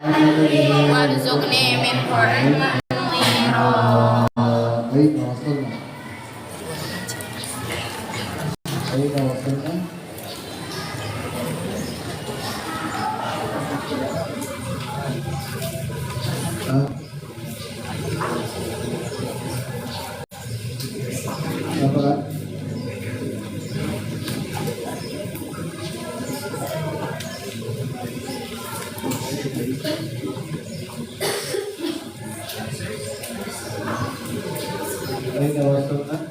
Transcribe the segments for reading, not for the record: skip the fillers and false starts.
وارزقني منه علما نيرا. أين وصلنا؟ أين وصلنا؟ Apa? Aina wasalna?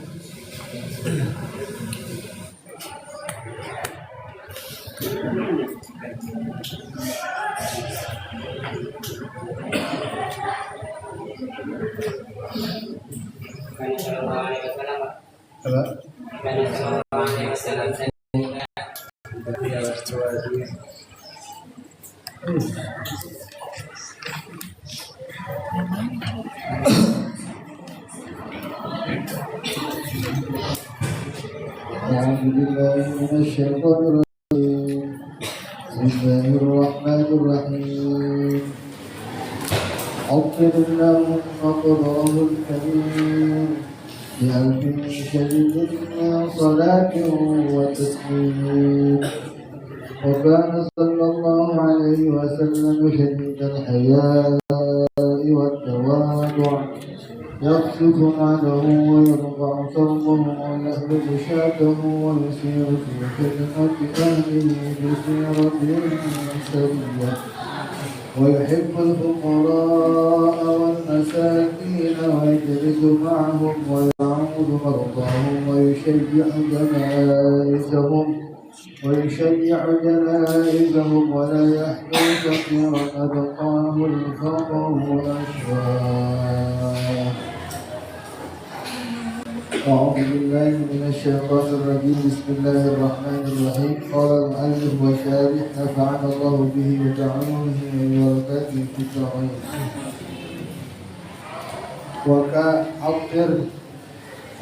أعوذ بالله من الشيطان الرجيم. بسم الله الرحمن الرحيم. أغفر لهم قدره الكريم بألف شديد من صلاة وتسليم. وكان صلى الله عليه وسلم شديد الحياء والتواضع يقصف ماله ويرفع ثوبه ويهلك شاته ويسير في خدمة أهله بسيرة سرية ويحب الفقراء والمساكين ويجلس معهم ويعود مرضاهم ويشيع جنائزهم ولا يحمل فقيرا أبقاه الفقر والأشواق. أعوذ بالله من الشيطان الرجيم. بسم الله الرحمن الرحيم. قال المؤلف والشارح نفعنا الله به وتعلمه من بركاته في الدارين.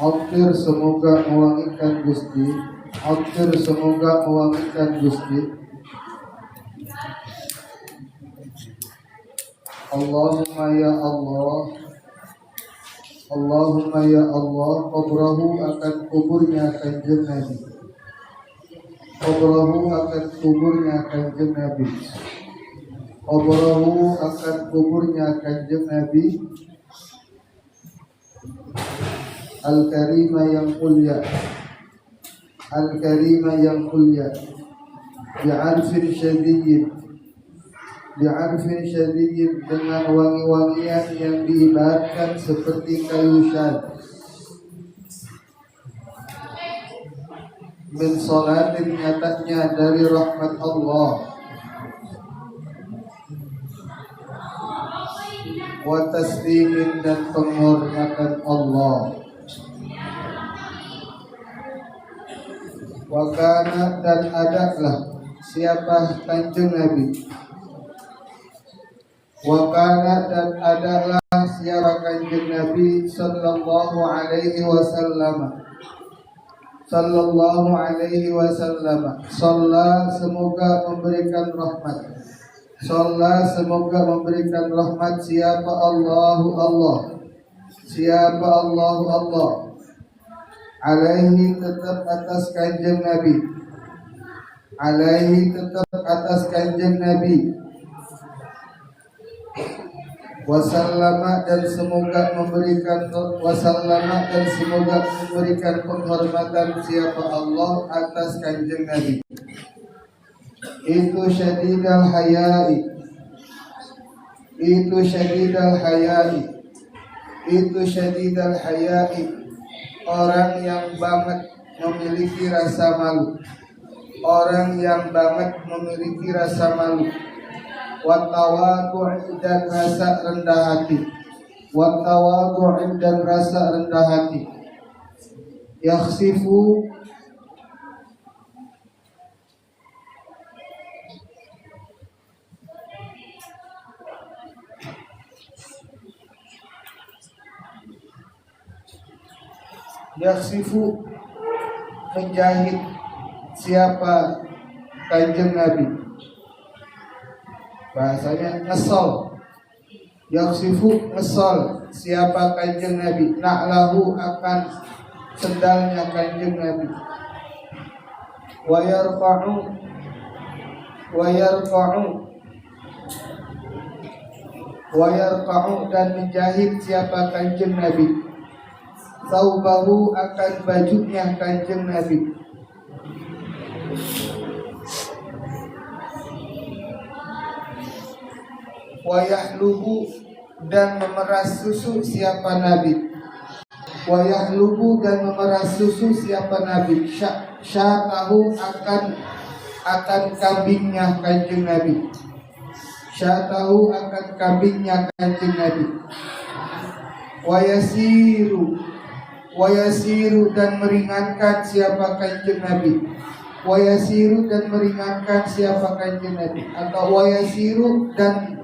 Akhir semoga mewangikan Gusti. Akhir semoga mewangikan Gusti. Allahumma ya Allah. Allahumma ya Allah, qabrahu akan kuburnya Kanjeng Nabi. Qabrahu akan kuburnya Kanjeng Nabi. Qabrahu akan kuburnya Kanjeng Nabi. Al-Karima yang mulia. Al-Karima yang mulia. Bi'arfin syadid dengan wangi-wangian yang diibaratkan seperti kayu syad. Min salatin nyatanya dari rahmat Allah. Wa taslimin dan penghormatan Allah. Wa kana dan adalah siapa Kanjeng Nabi. Wa kana dan adalah siapa Kanjeng Nabi sallallahu alaihi wasallam. Sallallahu alaihi wasallam. Shalla semoga memberikan rahmat. Shalla semoga memberikan rahmat siapa Allahu Allah. Siapa Allahu Allah. Alaihi tetap atas Kanjeng Nabi. Alaihi tetap atas Kanjeng Nabi. Wasallama dan semoga memberikan penghormatan siapa Allah atas Kanjeng Nabi. Itu syadidal hayai. Itu syadidal hayai. Itu syadidal hayai. Orang yang banget memiliki rasa malu. Orang yang banget memiliki rasa malu. Wattawadhu' dan rasa rendah hati. Wattawadhu' dan rasa rendah hati. Yakhsifu menjahit siapa Kanjeng Nabi. bahasanya ngesol. Yaksifu ngesol siapa kanjeng Nabi, na'lahu akan sendalnya kanjeng Nabi. Wa yarfa'u dan menjahit siapa kanjeng Nabi, saubahu akan bajunya kanjeng Nabi. Wa yahlubu dan memeras susu siapa Nabi. Wa yahlubu dan memeras susu siapa Nabi. Syatahu akan kambingnya kanjeng Nabi. Syatahu akan kambingnya kanjeng Nabi. Wa yasiru dan meringankan siapa kanjeng Nabi. Wa yasiru dan meringankan siapa kanjeng Nabi, atau wa yasiru dan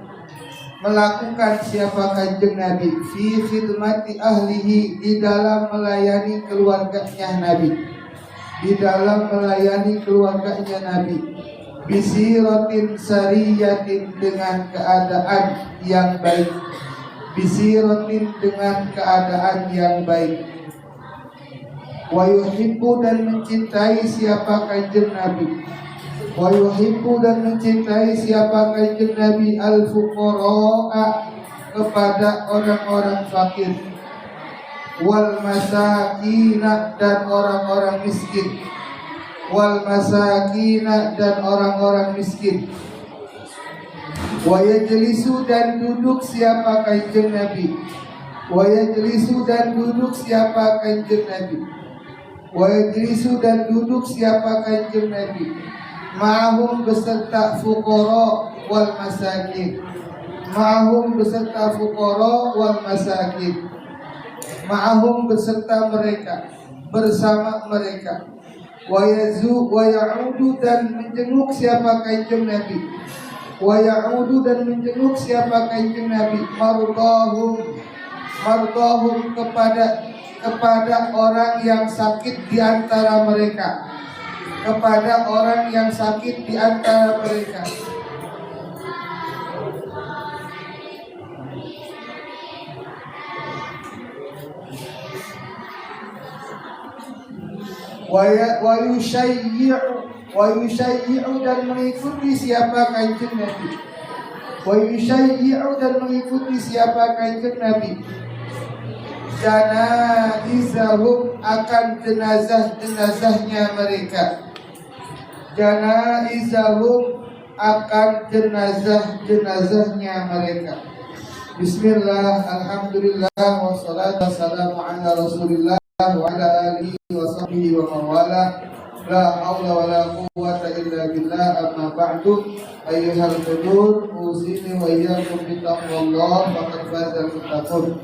melakukan siapa kanjeng Nabi fi khidmati ahlihi, di dalam melayani keluarganya Nabi, di dalam melayani keluarganya Nabi. Bisiratin sariyatin dengan keadaan yang baik, bisiratin dengan keadaan yang baik. Wa yuhibbu dan mencintai siapa kanjeng Nabi, wa yuhibbu dan mencintai siapa kanjeng Nabi al-fuqara'a, kepada orang-orang fakir, wal masakina dan orang-orang miskin, wal masakina dan orang-orang miskin. Wa yajlisu dan duduk siapa kanjeng Nabi, wa yajlisu dan duduk siapa kanjeng Nabi, wa yajlisu dan duduk siapa kanjeng Nabi, ma'hum beserta fuqara wal masakin, ma'hum beserta fuqara wal masakin, ma'hum beserta mereka, bersama mereka. Wa ya'udu dan menjenguk siapa kanjeng Nabi, wa ya'udu dan menjenguk siapa kanjeng Nabi, mardahum kepada orang yang sakit di antara mereka, kepada orang yang sakit di antara mereka. Wa yushayyi'u dan mengikuti siapa kanjeng Nabi, wa yushayyi'u dan mengikuti siapa kanjeng Nabi, janaizahum akan jenazah-jenazahnya mereka, janaizahum akan jenazah-jenazahnya mereka. Bismillah, alhamdulillah, wassalatu wassalamu ala rasulillah wa ala alihi wa sahbihi wa mawala. La haula wa la quwwata illa billah, amma ba'du. Ayyuhal hudur, usini wa iyyakum bittaqwallah, faqad fazal muttaqun.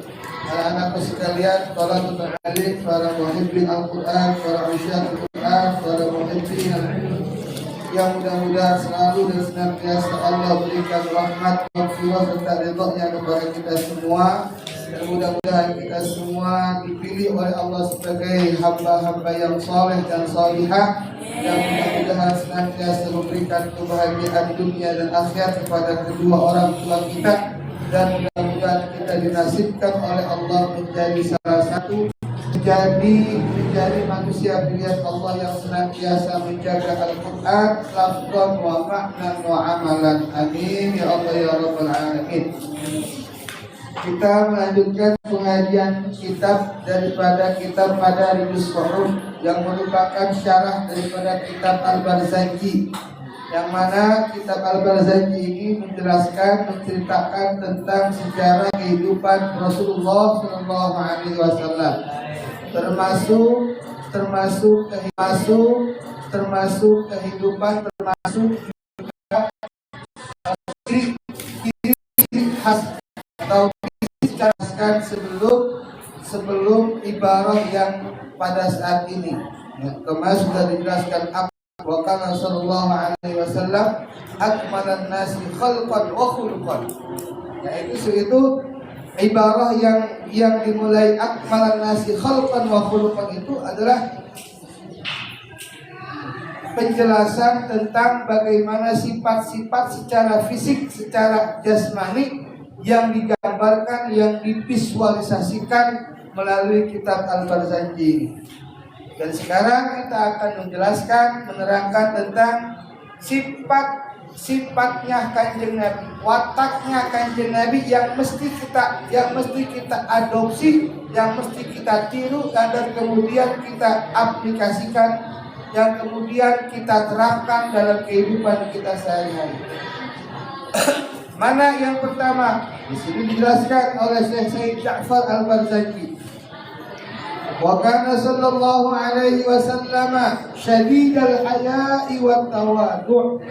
Anak-anakku sekalian, talabul ilm, para muhibbin Al-Qur'an, para usyaq Al-Qur'an, para muhibbin al-ilm, yang mudah-mudahan selalu dan senantiasa Allah berikan rahmat, maghfirah serta ridha-Nya kepada kita semua. Dan mudah-mudahan kita semua dipilih oleh Allah sebagai hamba-hamba yang saleh dan salihah, yang mudah-mudahan senantiasa memberikan kebahagiaan dunia dan akhirat kepada kedua orang tua kita, dan mudah-mudahan kita dinasibkan oleh Allah menjadi salah satu menjadi manusia pilihan Allah yang senantiasa menjaga Al-Quran lafzan wa ma'nan wa amalan. Amin ya Allah ya Rabbal Alamin. Kita melanjutkan pengajian kitab daripada kitab Madarijus Fuhum, yang merupakan syarah daripada kitab Al-Barzanji, yang mana kitab Al-Barzanji ini menceritakan tentang sejarah kehidupan Rasulullah SAW, termasuk kehidupan, termasuk ciri khas atau dijelaskan sebelum ibarah yang pada saat ini. Kemarin sudah dijelaskan wa kana sallallahu alaihi wasallam akmalan nasi khalqan wa khuluqan. Yaitu ibarah yang dimulai akmalan nasi khalqan wa khuluqan itu adalah penjelasan tentang bagaimana sifat-sifat secara fisik, secara jasmani yang digambarkan, yang divisualisasikan melalui kitab Al-Barzanji ini. Dan sekarang kita akan menjelaskan, menerangkan tentang sifatnya Kanjeng Nabi, wataknya Kanjeng Nabi yang mesti kita adopsi, yang mesti kita tiru, dan kemudian kita aplikasikan, yang kemudian kita terapkan dalam kehidupan kita sehari-hari. Mana yang pertama? Di sini dijelaskan oleh Syekh Said Ja'far Al-Barzanji. Wa kana sallallahu alaihi wasallam syadidal haya'i wat tawadhu'.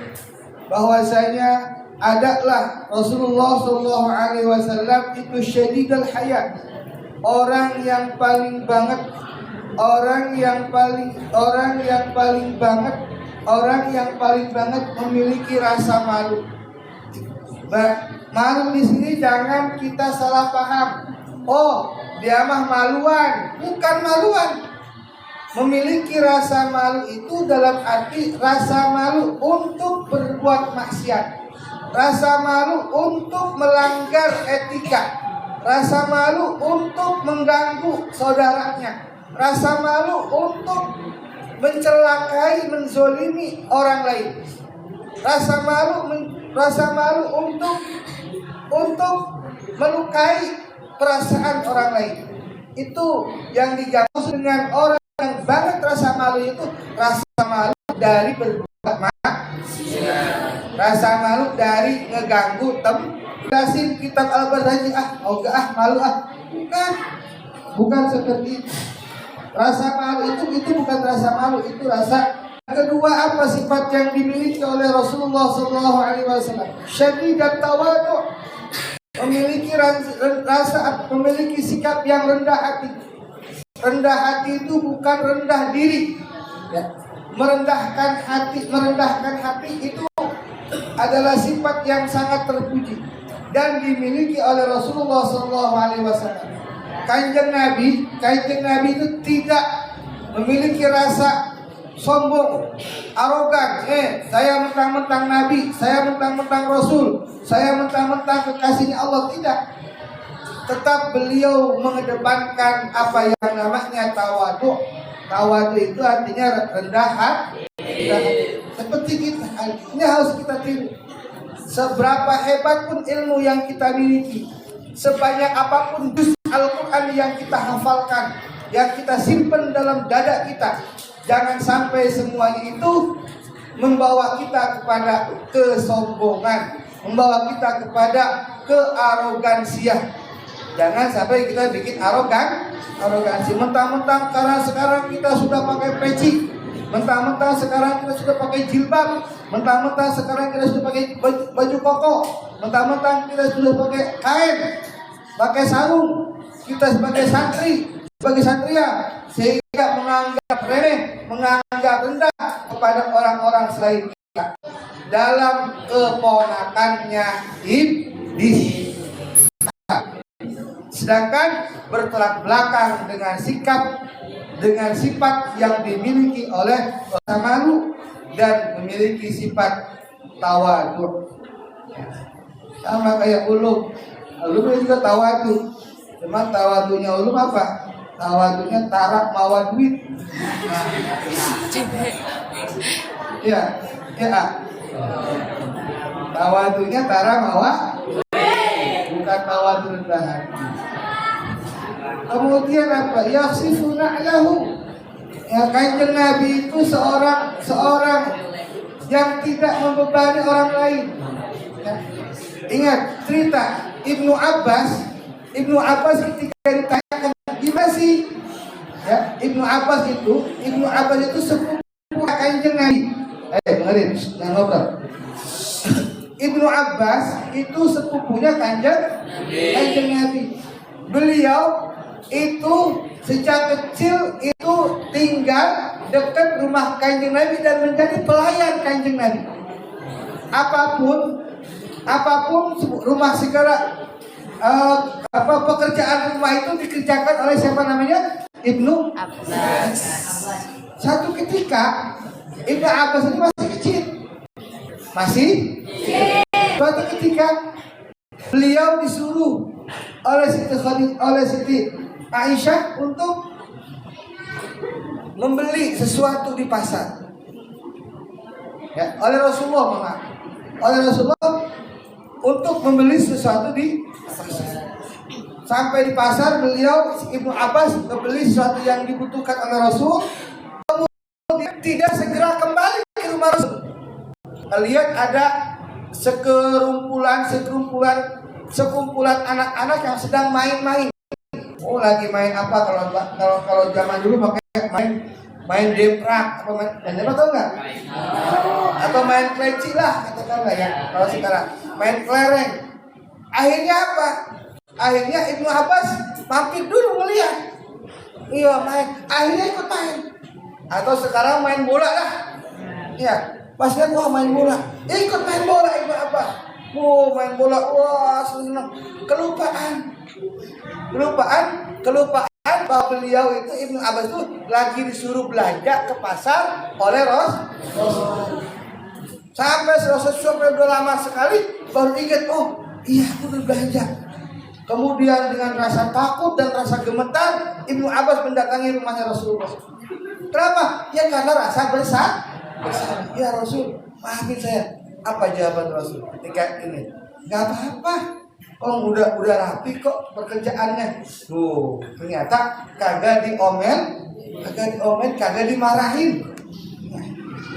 Bahwasanya adalah Rasulullah sallallahu alaihi wasallam itu syadidal haya, orang yang paling banget memiliki rasa malu. Malu di sini jangan kita salah paham. Oh, dia mah maluan, bukan maluan. Memiliki rasa malu itu dalam arti rasa malu untuk berbuat maksiat, rasa malu untuk melanggar etika, rasa malu untuk mengganggu saudaranya, rasa malu untuk mencelakai, menzolimi orang lain, rasa malu untuk melukai perasaan orang lain. Itu yang digambarkan dengan orang yang banget rasa malu itu, rasa malu dari berbuat maksiat, rasa malu dari ngeganggu jelasin kitab Al-Barzanji, malu bukan seperti itu. Rasa malu itu bukan rasa malu, itu rasa. Kedua, apa sifat yang dimiliki oleh Rasulullah SAW? Syadidat tawadhu', memiliki sikap yang rendah hati. Rendah hati itu bukan rendah diri, ya. Merendahkan hati itu adalah sifat yang sangat terpuji dan dimiliki oleh Rasulullah SAW. Kanjeng Nabi itu tidak memiliki rasa sombong, arogan. Saya mentang-mentang Nabi, saya mentang-mentang Rasul, saya mentang-mentang kekasihnya Allah. Tidak. Tetap beliau mengedepankan apa yang namanya tawadhu. Tawadhu itu artinya rendah hati. Seperti kita, ini harus kita tiru. Seberapa hebat pun ilmu yang kita miliki, sebanyak apapun juz Al-Quran yang kita hafalkan, yang kita simpan dalam dada kita, jangan sampai semuanya itu membawa kita kepada kesombongan, membawa kita kepada kearogansian. Jangan sampai kita bikin arogansi. Mentang-mentang karena sekarang kita sudah pakai peci, mentang-mentang sekarang kita sudah pakai jilbab, mentang-mentang sekarang kita sudah pakai baju koko, mentang-mentang kita sudah pakai kain, pakai sarung, kita sebagai santri, sebagai satria, sehingga menganggap remeh, menganggap rendah kepada orang-orang selain kita dalam keponakannya iblis. Sedangkan bertolak belakang dengan sifat yang dimiliki oleh rasa malu dan memiliki sifat tawadhu. Sama kayak ulum juga tawadhu. Cuma tawadhunya ulum apa? Tawadhunya tarak mawa duit. Ya. Tawadhunya tarak mawa, bukan tawadhu rendah hati. Kemudian apa? Yaksifuna lahu. Ya, Kanjeng Nabi itu seorang yang tidak membebani orang lain. Ya. Ingat cerita Ibnu Abbas ketika ditanyakan gimana sih? Ya, Ibnu Abbas itu sepupu Kanjeng Nabi. Dengerin, jangan ngobrol. Ibnu Abbas itu sepupunya Kanjeng Nabi. Beliau itu sejak kecil itu tinggal dekat rumah Kanjeng Nabi dan menjadi pelayan Kanjeng Nabi. Apapun rumah segala pekerjaan rumah itu dikerjakan oleh siapa namanya? Ibnu Abbas. Satu ketika Ibnu Abbas ini masih kecil. Suatu ketika beliau disuruh oleh Siti Aisyah untuk membeli sesuatu di pasar. Ya, oleh Rasulullah untuk membeli sesuatu di pasar. Sampai di pasar beliau Ibnu Abbas membeli sesuatu yang dibutuhkan oleh Rasul, kemudian tidak segera kembali ke rumah Rasul. Lihat ada sekumpulan anak-anak yang sedang main-main. Oh, lagi main apa? Kalau zaman dulu pakai main deprak, apa main tahu nggak? Atau main kleci lah, katakanlah ya. Kalau sekarang main kelereng. Akhirnya apa? Akhirnya Ibnu Abbas mampir dulu melihat. Iya main. Akhirnya ikut main. Atau sekarang main bola lah. Iya. Pas lihat wah main bola, ikut main bola Ibnu Abbas. Main bola, wah senang. Kelupaan bahwa beliau itu Ibnu Abbas itu lagi disuruh belanja ke pasar oleh Rasul. Sampai udah lama sekali baru ingat, oh iya aku udah belanja. Kemudian dengan rasa takut dan rasa gemetar Ibnu Abbas mendatangi rumahnya Rasulullah. Kenapa? Ya karena rasa bersalah. Ya Rasul, maafin saya. Apa jawaban Rasul ketika ini? Gak apa-apa. Oh udah rapi kok pekerjaannya. Tuh ternyata kagak diomel, kagak dimarahin.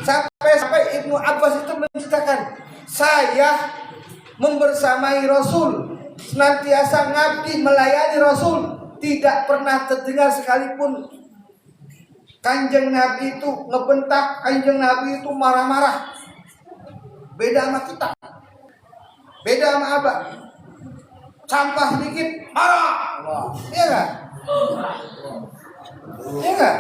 Sampai Ibnu Abbas itu menceritakan, saya membersamai Rasul, senantiasa ngabdi melayani Rasul, tidak pernah terdengar sekalipun Kanjeng Nabi itu ngebentak, Kanjeng Nabi itu marah-marah. Beda sama kita, beda sama Abah. Sampah sedikit marah, iya nggak? Iya nggak?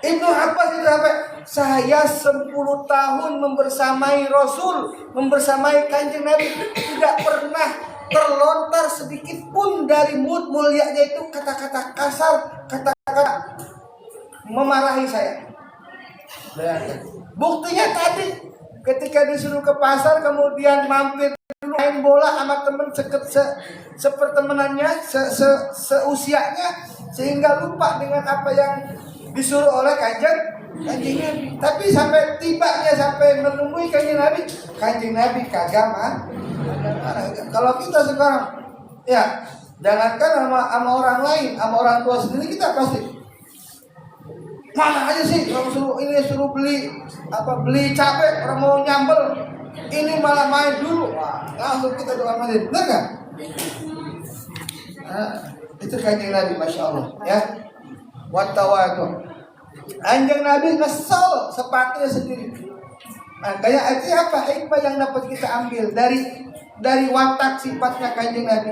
Ibnu Abbas itu sampai saya 10 tahun membersamai Rasul, membersamai Kanjeng Nabi, tidak pernah terlontar sedikit pun dari mulut mulianya itu kata-kata kasar, kata-kata memarahi saya. Buktinya tadi ketika disuruh ke pasar kemudian mampir dulu main bola sama teman sepertemanannya, seusianya, sehingga lupa dengan apa yang disuruh oleh Kanjeng Nabi. Tapi sampai menemui Kanjeng Nabi kagak marah. Kalau kita sekarang ya jangankan sama orang lain, sama orang tua sendiri kita pasti mana aja sih orang suruh beli capek, orang mau nyambel ini malah main dulu. Wah, langsung kita doa masjid, benar nggak? Nah, itu Kanjeng Nabi, masya Allah ya. Wattawatu. Kanjeng Nabi kesel sepatunya sendiri. Nah, kayak itu apa hikmah yang dapat kita ambil dari watak sifatnya Kanjeng Nabi?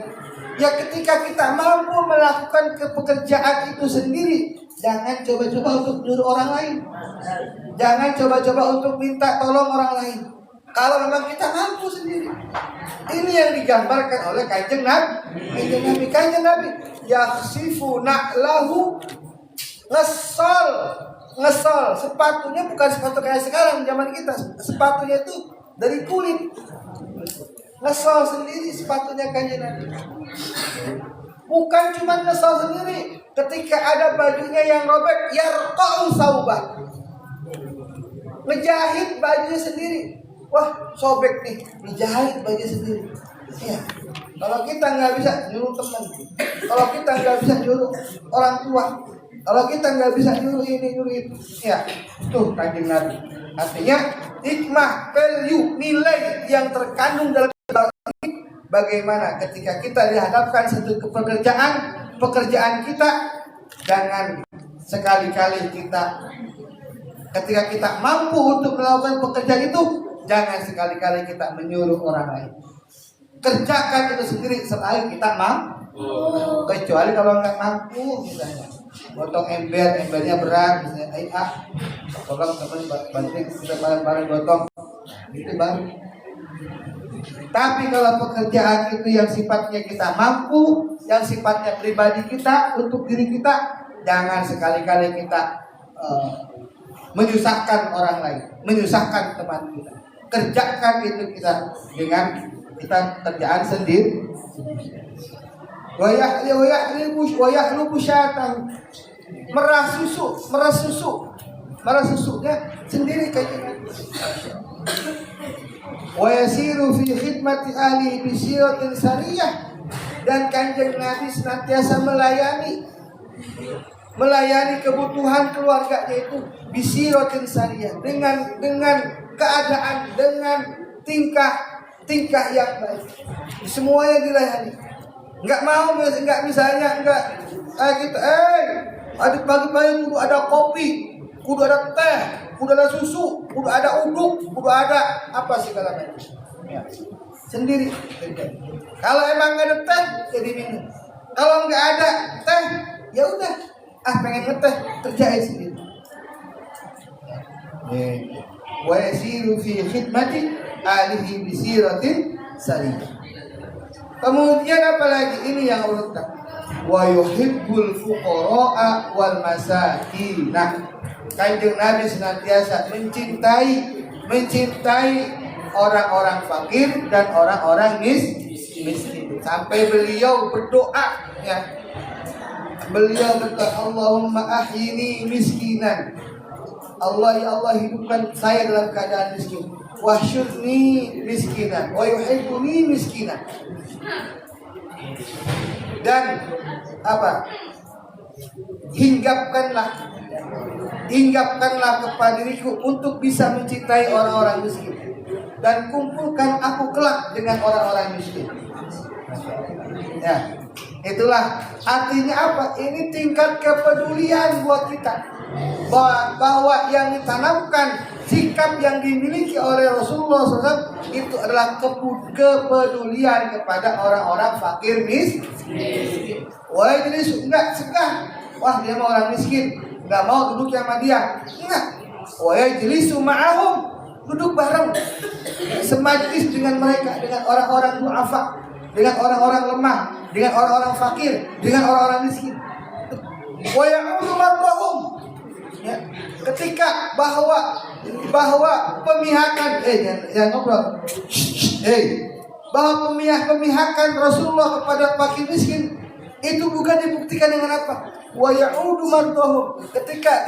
Ya ketika kita mampu melakukan pekerjaan itu sendiri, jangan coba-coba untuk nyuruh orang lain. Jangan coba-coba untuk minta tolong orang lain. Kalau memang kita mampu sendiri. Ini yang digambarkan oleh Kanjeng Nabi. Kanjeng Nabi yakhsifu na'lahu, ngesol sepatunya bukan sepatu kayak sekarang zaman kita. Sepatunya itu dari kulit. Ngesol sendiri sepatunya Kanjeng Nabi. Bukan cuma ngesol sendiri, ketika ada bajunya yang robek, yarqa'u saubah, ngejahit bajunya sendiri. Wah, sobek nih, dijahit baju sendiri. Ya. Kalau kita nggak bisa nyuruh teman, kalau kita nggak bisa nyuruh orang tua, kalau kita nggak bisa nyuruh ini nyuruh itu, ya tuh Kanjeng Nabi. Artinya hikmah, value, nilai yang terkandung dalam ini bagaimana ketika kita dihadapkan satu pekerjaan kita, jangan sekali-kali ketika kita mampu untuk melakukan pekerjaan itu, jangan sekali-kali kita menyuruh orang lain. Kerjakan itu sendiri selain kita mampu. Kecuali kalau nggak mampu, misalnya gotong embernya berat, misalnya tolong teman bantu kita bareng-bareng gotong, itu baru. Tapi kalau pekerjaan itu yang sifatnya kita mampu, yang sifatnya pribadi kita, untuk diri kita, Jangan sekali-kali kita menyusahkan orang lain, menyusahkan teman kita. Kerjakan itu kita dengan kita kerjaan sendiri. Wa yahlubu syatan, merah susunya sendiri kayak gitu. Wa yasiru fi khidmati ahli bi siratin sariyah, dan Kanjeng Nabi senantiasa melayani kebutuhan keluarganya itu bisiratin sariyah, dengan keadaan, dengan tingkah yang baik. Semuanya dilayani. Enggak misalnya kita aduk pagi-pagi kudu ada kopi, kudu ada teh, kudu ada susu, kudu ada uduk, kudu ada apa segala macam. Ya. Sendiri. Kalau emang nggak ada teh, jadi minum. Kalau nggak ada teh, ya udah. Pengen ngeteh, kerjain sendiri. Wa yasiru fi khidmati alihi bi siratin sariyah. Kemudian apalagi ini yang urutan. Wa yuhibbul fuqara'a wal masakin. Kanjeng Nabi senantiasa mencintai orang-orang fakir dan orang-orang miskin. Sampai beliau berdoa, ya. Beliau berkata, Allahumma ahyini miskinan. Allah, ya Allah, hidupkan saya dalam keadaan miskin. Wahsyurni miskinan, wa yuhibbuni miskinan. Dan apa? Hinggapkanlah kepada diriku untuk bisa mencintai orang-orang miskin, dan kumpulkan aku kelak dengan orang-orang miskin. Ya, itulah artinya apa? Ini tingkat kepedulian buat kita, bahwa yang ditanamkan, sikap yang dimiliki oleh Rasulullah SAW itu adalah kepedulian kepada orang-orang fakir miskin. Wah, jadi enggak segah. Wah, dia mau orang miskin, enggak mau duduk sama dia. Enggak. Wah, jadi ma'ahum, duduk bareng, semajlis dengan mereka, dengan orang-orang du'afa, dengan orang-orang lemah, dengan orang-orang fakir, dengan orang-orang miskin. Wa ya'udu marrahum. Ya, ketika bahwa pemihakan bahwa pemihakan Rasulullah kepada fakir miskin itu bukan dibuktikan dengan apa? Wa ya'udu marrahum. Ketika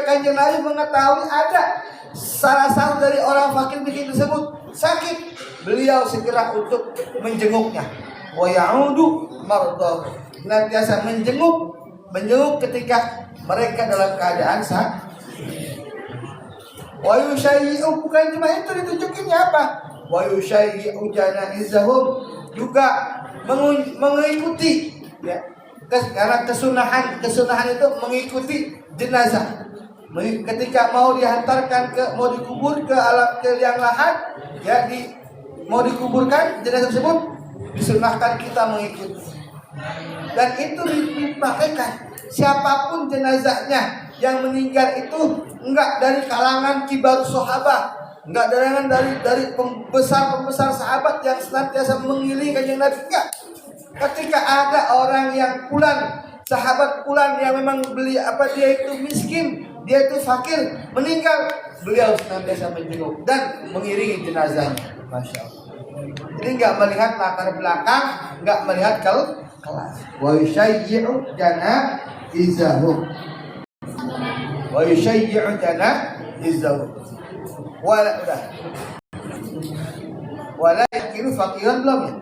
Kanjeng Nabi mengetahui ada salah satu dari orang fakir miskin tersebut sakit, beliau segera untuk menjenguknya. Wa ya'udu marrahum. Senantiasa menjenguk ketika mereka dalam keadaan sakit. Wa yushayyi'u, bukan cuma itu ditunjukinnya apa? Wa yushayyi'u janaizahum, juga mengikuti, ya. Karena kesunahan itu mengikuti jenazah. Ketika mau mau dikubur ke liang lahat, ya, mau dikuburkan jenazah tersebut, disunahkan kita mengikuti. Dan itu dipraktekkan. Siapapun jenazahnya yang meninggal itu enggak dari kalangan kibar sahabat, enggak dari pembesar sahabat yang senantiasa mengiringi Kanjeng Nabi, enggak. Ketika ada orang yang sahabat pulan yang memang dia itu miskin, dia itu fakir, meninggal, beliau senantiasa menjenguk dan mengiringi jenazahnya. Masya Allah. Jadi enggak melihat latar belakang, enggak melihat kelas. Wa yushayyi'u janaizahum. Wa yushayyi'u janaizahum. Wala yakiru fakiran belum ya?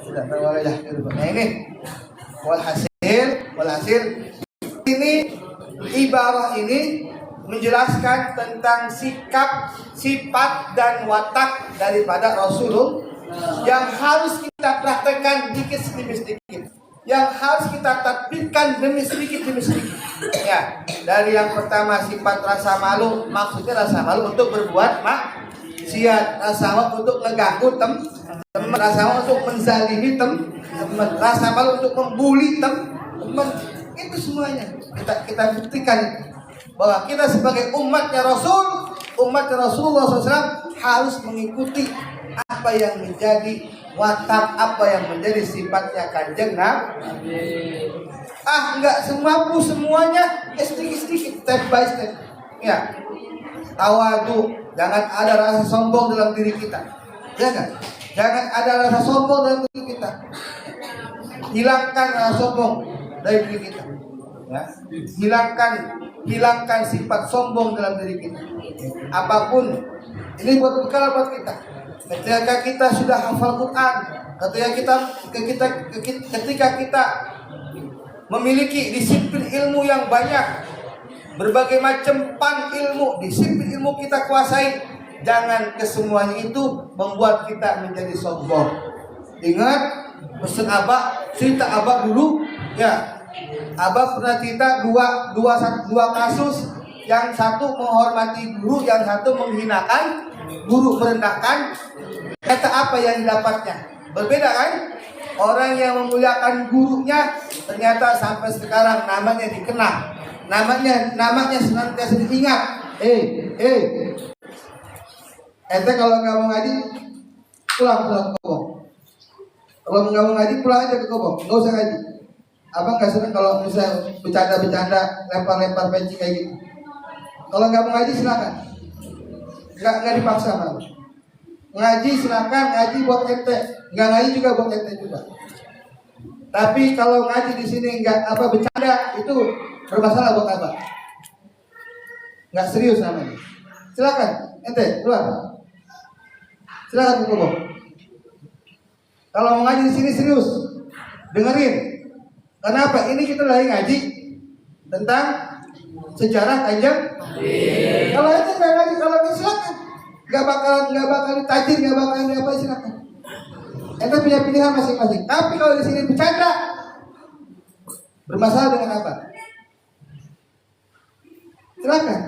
Sudah, wala yakiru. Nah ini walhasil ini ibarah ini menjelaskan tentang sikap, sifat dan watak daripada Rasulullah yang harus kita praktekkan sedikit demi sedikit, yang harus kita tatbikkan demi sedikit. Ya, dari yang pertama sifat rasa malu, maksudnya rasa malu untuk berbuat maksiat, rasa malu untuk ngeganggu teman, rasa malu untuk menzalimi teman, rasa malu untuk membuli teman. Itu semuanya kita buktikan bahwa kita sebagai umatnya Rasulullah SAW harus mengikuti apa yang menjadi watak apa yang menjadi sifatnya Kanjeng Nabi. Enggak semampu semuanya, sedikit-sedikit, step by step. Ya, tawadu, jangan ada rasa sombong dalam diri kita. Jangan ada rasa sombong dalam diri kita. Hilangkan rasa sombong dari diri kita. Ya. Hilangkan sifat sombong dalam diri kita. Apapun ini buat bekal buat kita. Ketika kita sudah hafal Quran, ketika kita memiliki disiplin ilmu yang banyak, berbagai macam ilmu, disiplin ilmu kita kuasai, jangan kesemuanya itu membuat kita menjadi sombong. Ingat pesan Abah, cerita Abah dulu, ya. Abah pernah cerita dua kasus, yang satu menghormati guru, yang satu menghinakan guru, merendahkan. Kata apa yang didapatnya? Berbeda kan? Orang yang memuliakan gurunya ternyata sampai sekarang namanya dikenang, namanya senantiasa diingat. Ente kalau nggak mau ngaji pulang ke kobong. Kalau nggak mau ngaji pulang aja ke kobong, nggak usah ngaji. Abang nggak senang kalau misalnya bercanda, lempar penci kayak gitu. Kalau nggak mau ngaji silakan, nggak dipaksa malu. Ngaji silakan, ngaji buat ente, nggak ngaji juga buat ente juga. Tapi kalau ngaji di sini nggak bercanda, itu bermasalah buat abang. Nggak serius namanya. Silakan, ente keluar. Silakan ke kobong. Kalau mau ngaji di sini serius, dengerin. Kenapa? Ini kita lagi ngaji tentang sejarah Kanjeng. Kalau itu nggak ngaji, kalau ini silakan. Nggak bakal ditajir, nggak bakal apa, silakan. Ente punya pilihan masing-masing. Tapi kalau di sini bercanda, bermasalah dengan apa? Silakan.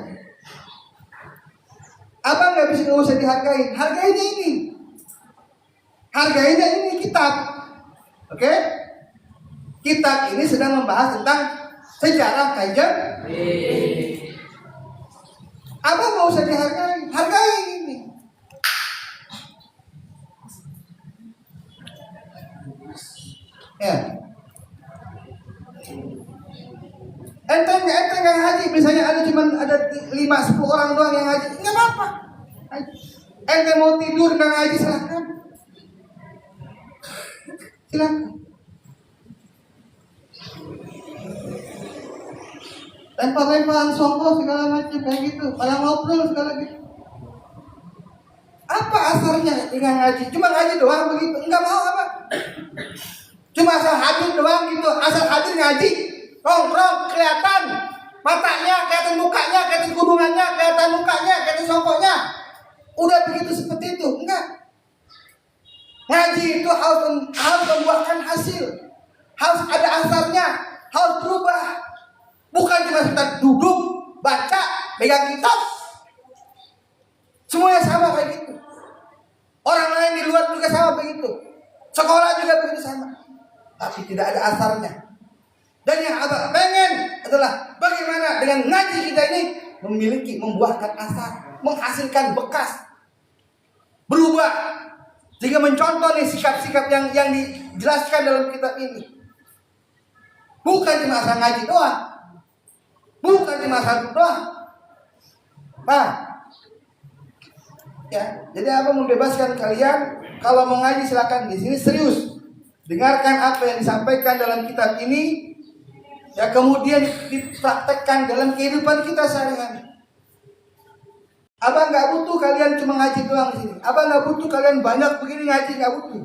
Abang nggak usah dihargai. Hargainya ini. Hargainya ini kitab. Oke? Kitab ini sedang membahas tentang sejarah Kanjeng. Abang nggak usah dihargai. Hargai ini. Ya. Ente nggak ngaji, misalnya ada 5-10 orang doang yang ngaji, nggak apa-apa. Ente mau tidur nggak ngaji, silakan. Lempar-lemparan sombong segala macam kayak gitu, pada ngobrol segala gitu. Apa asarnya dengan ngaji? Cuma ngaji doang begitu, nggak mau apa? Cuma asal hadir doang gitu, asal hadir ngaji, nongkrong kelihatan matanya, kelihatan mukanya, kelihatan kudungannya, kelihatan mukanya, kelihatan songkoknya. Udah begitu seperti itu, enggak. Ngaji itu harus membuahkan hasil, harus ada asarnya, harus berubah. Bukan cuma kita duduk, baca, pegang kitab. Semuanya sama kayak gitu. Orang lain di luar juga sama begitu. Sekolah juga begitu sama. Tapi tidak ada asarnya. Dan yang abang pengen adalah bagaimana dengan ngaji kita ini membuahkan asar, menghasilkan bekas, berubah, sehingga mencontoh nih sikap-sikap yang dijelaskan dalam kitab ini. Bukan cuma asal ngaji doang, bukan cuma asal doang. Ya, jadi abang membebaskan kalian. Kalau mau ngaji silakan, di sini serius. Dengarkan apa yang disampaikan dalam kitab ini, ya, kemudian dipraktekkan dalam kehidupan kita sehari-hari. Abang nggak butuh kalian cuma ngaji doang di sini. Abang nggak butuh kalian banyak begini ngaji, nggak butuh.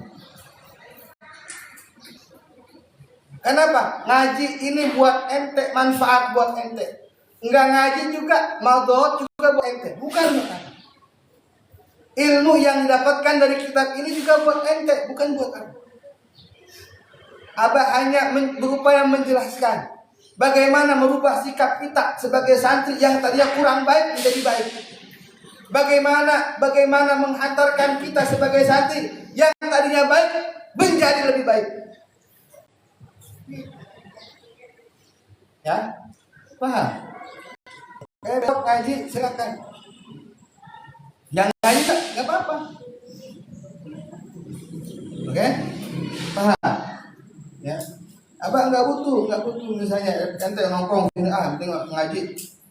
Kenapa? Ngaji ini buat ente, manfaat buat ente. Nggak ngaji juga, maldot juga buat ente. Bukan. Ilmu yang didapatkan dari kitab ini juga buat ente, bukan buat aku. Abah hanya berupaya menjelaskan bagaimana merubah sikap kita sebagai santri yang tadinya kurang baik menjadi baik. Bagaimana menghantarkan kita sebagai santri yang tadinya baik menjadi lebih baik. Ya, paham? Besok ngaji silakan. Yang ngaji nggak apa-apa. Oke? Paham? Ya. Abah nggak butuh misalnya ente nongkrong sini penting ngaji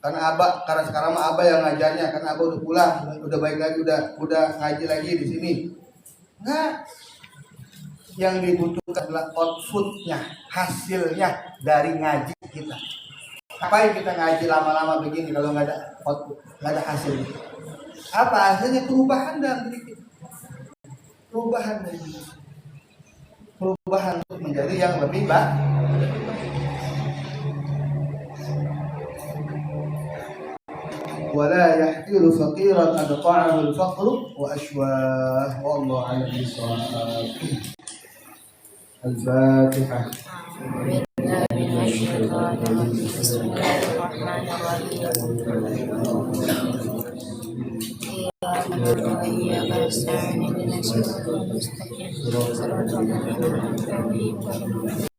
karena sekarang mah abah yang ngajarnya karena abah udah pulang, udah baik lagi, udah ngaji lagi di sini. Enggak. Yang dibutuhkan adalah outputnya, hasilnya dari ngaji kita. Ngapain kita ngaji lama-lama begini kalau nggak ada output, nggak ada hasil? Apa hasilnya? Perubahan dalam diri kita. Perubahan untuk menjadi yang lebih baik. Wala yahqiru faqiran adqa'ahu al-faqru wa ashwah wallahu a'lam bissawab. Al-Fatihah. Bismillahirrahmanirrahim.